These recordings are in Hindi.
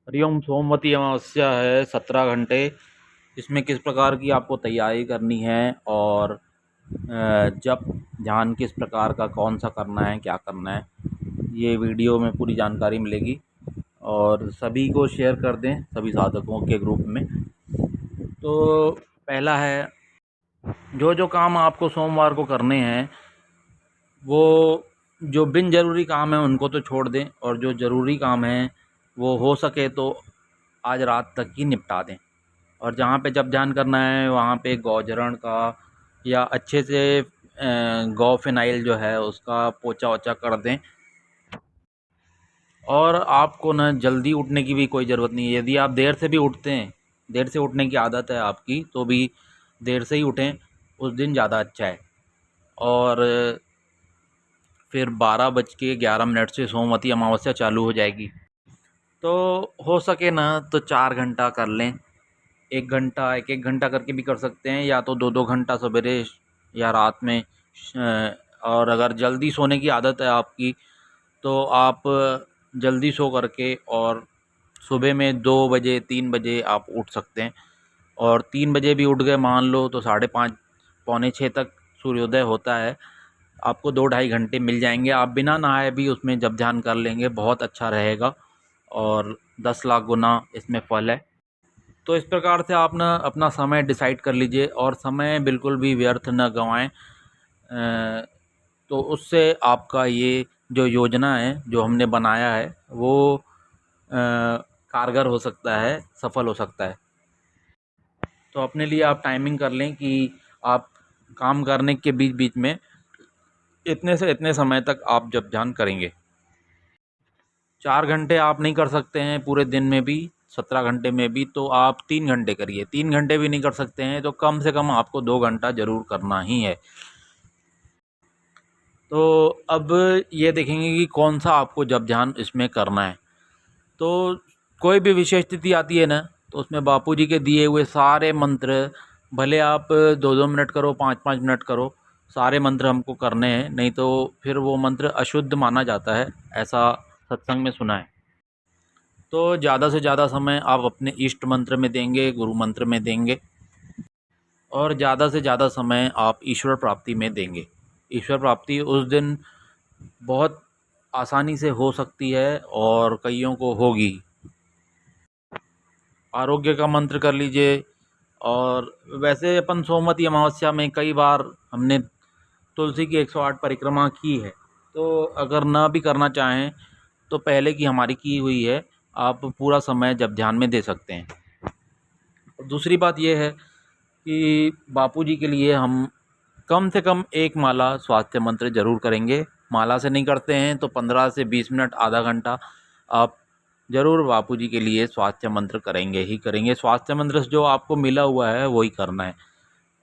हरिओम। सोमवती अमावस्या है 17 घंटे। इसमें किस प्रकार की आपको तैयारी करनी है और जप ध्यान किस प्रकार का कौन सा करना है, क्या करना है, ये वीडियो में पूरी जानकारी मिलेगी। और सभी को शेयर कर दें, सभी साधकों के ग्रुप में। तो पहला है, जो जो काम आपको सोमवार को करने हैं वो जो बिन ज़रूरी काम है उनको तो छोड़ दें, और जो ज़रूरी काम है वो हो सके तो आज रात तक ही निपटा दें। और जहाँ पे जब ध्यान करना है वहाँ पे गौचरण का या अच्छे से गौ फिनाइल जो है उसका पोछा ओछा कर दें। और आपको ना जल्दी उठने की भी कोई ज़रूरत नहीं है। यदि आप देर से भी उठते हैं, देर से उठने की आदत है आपकी, तो भी देर से ही उठें, उस दिन ज़्यादा अच्छा है। और फिर 12:11 से सोमवती अमावस्या चालू हो जाएगी। तो हो सके ना तो 4 घंटा कर लें, 1 घंटा, एक एक घंटा करके भी कर सकते हैं, या तो 2-2 घंटा सवेरे या रात में। और अगर जल्दी सोने की आदत है आपकी तो आप जल्दी सो करके और सुबह में 2 बजे 3 बजे आप उठ सकते हैं। और 3 बजे भी उठ गए मान लो तो 5:30 पौने 6 तक सूर्योदय होता है। आपको 2-2.5 घंटे मिल जाएंगे। आप बिना नहाए भी उसमें जब ध्यान कर लेंगे, बहुत अच्छा रहेगा और 10 लाख गुना इसमें फल है। तो इस प्रकार से आप ना अपना समय डिसाइड कर लीजिए और समय बिल्कुल भी व्यर्थ न गंवाएं। तो उससे आपका ये जो योजना है जो हमने बनाया है वो कारगर हो सकता है, सफल हो सकता है। तो अपने लिए आप टाइमिंग कर लें कि आप काम करने के बीच बीच में इतने से इतने समय तक आप जब ध्यान करेंगे। 4 घंटे आप नहीं कर सकते हैं पूरे दिन में भी, 17 घंटे में भी, तो आप 3 घंटे करिए। 3 घंटे भी नहीं कर सकते हैं तो कम से कम आपको 2 घंटा ज़रूर करना ही है। तो अब ये देखेंगे कि कौन सा आपको जब ध्यान इसमें करना है। तो कोई भी विशेष स्थिति आती है ना, तो उसमें बापूजी के दिए हुए सारे मंत्र, भले आप 2-2 मिनट करो, 5-5 मिनट करो, सारे मंत्र हमको करने हैं, नहीं तो फिर वो मंत्र अशुद्ध माना जाता है, ऐसा सत्संग में सुना है। तो ज़्यादा से ज़्यादा समय आप अपने इष्ट मंत्र में देंगे, गुरु मंत्र में देंगे, और ज़्यादा से ज़्यादा समय आप ईश्वर प्राप्ति में देंगे। ईश्वर प्राप्ति उस दिन बहुत आसानी से हो सकती है और कईयों को होगी। आरोग्य का मंत्र कर लीजिए। और वैसे अपन सोमवती अमावस्या में कई बार हमने तुलसी की 108 परिक्रमा की है, तो अगर ना भी करना चाहें तो पहले की हमारी की हुई है, आप पूरा समय जब ध्यान में दे सकते हैं। और दूसरी बात यह है कि बापूजी के लिए हम कम से कम एक माला स्वास्थ्य मंत्र ज़रूर करेंगे। माला से नहीं करते हैं तो 15 से 20 मिनट, आधा घंटा आप ज़रूर बापूजी के लिए स्वास्थ्य मंत्र करेंगे ही करेंगे। स्वास्थ्य मंत्र जो आपको मिला हुआ है वही करना है।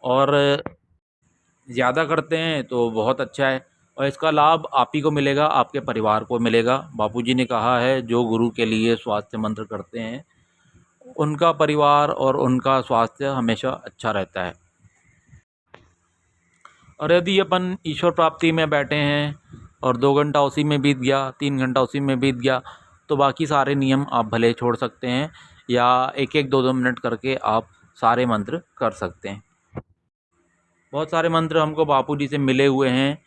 और ज़्यादा करते हैं तो बहुत अच्छा है, और इसका लाभ आप ही को मिलेगा, आपके परिवार को मिलेगा। बापूजी ने कहा है जो गुरु के लिए स्वास्थ्य मंत्र करते हैं उनका परिवार और उनका स्वास्थ्य हमेशा अच्छा रहता है। और यदि अपन ईश्वर प्राप्ति में बैठे हैं और 2 घंटा उसी में बीत गया, 3 घंटा उसी में बीत गया, तो बाकी सारे नियम आप भले छोड़ सकते हैं, या एक एक 2-2 मिनट करके आप सारे मंत्र कर सकते हैं। बहुत सारे मंत्र हमको बापूजी से मिले हुए हैं।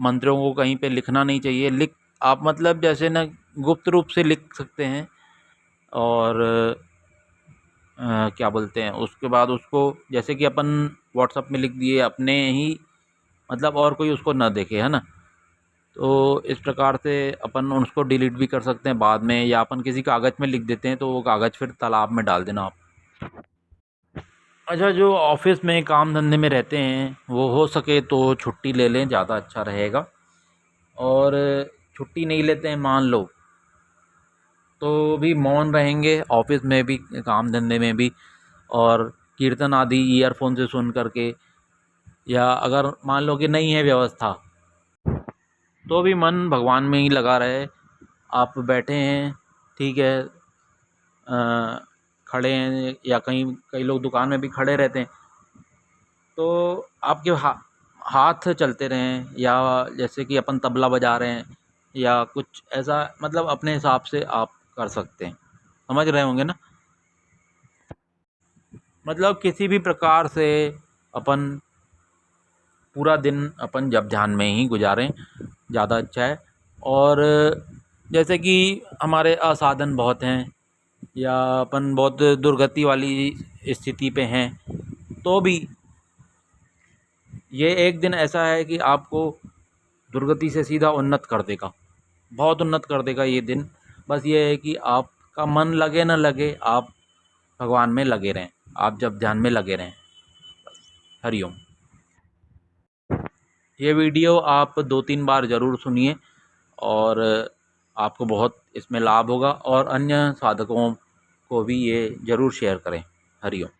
मंत्रों को कहीं पे लिखना नहीं चाहिए। आप मतलब जैसे ना गुप्त रूप से लिख सकते हैं। और क्या बोलते हैं, उसके बाद उसको जैसे कि अपन व्हाट्सअप में लिख दिए अपने ही, मतलब और कोई उसको ना देखे, है ना। तो इस प्रकार से अपन उसको डिलीट भी कर सकते हैं बाद में, या अपन किसी कागज़ में लिख देते हैं तो वो कागज़ फिर तालाब में डाल देना आप। अच्छा, जो ऑफिस में काम धंधे में रहते हैं वो हो सके तो छुट्टी ले लें, ज़्यादा अच्छा रहेगा। और छुट्टी नहीं लेते हैं मान लो, तो भी मौन रहेंगे ऑफिस में भी, काम धंधे में भी, और कीर्तन आदि ईयरफोन से सुन करके, या अगर मान लो कि नहीं है व्यवस्था तो भी मन भगवान में ही लगा रहे। आप बैठे हैं, ठीक है, खड़े हैं, या कहीं कई लोग दुकान में भी खड़े रहते हैं, तो आपके हाथ चलते रहें, या जैसे कि अपन तबला बजा रहे हैं या कुछ ऐसा, मतलब अपने हिसाब से आप कर सकते हैं। समझ रहे होंगे ना। मतलब किसी भी प्रकार से अपन पूरा दिन अपन जब ध्यान में ही गुजारें ज़्यादा अच्छा है। और जैसे कि हमारे असाधन बहुत हैं या अपन बहुत दुर्गति वाली स्थिति पे हैं, तो भी ये एक दिन ऐसा है कि आपको दुर्गति से सीधा उन्नत कर देगा, बहुत उन्नत कर देगा ये दिन। बस ये है कि आपका मन लगे न लगे, आप भगवान में लगे रहें, आप जब ध्यान में लगे रहें। हरिओम। ये वीडियो आप 2-3 बार ज़रूर सुनिए और आपको बहुत इसमें लाभ होगा, और अन्य साधकों को भी ये ज़रूर शेयर करें। हरिओम।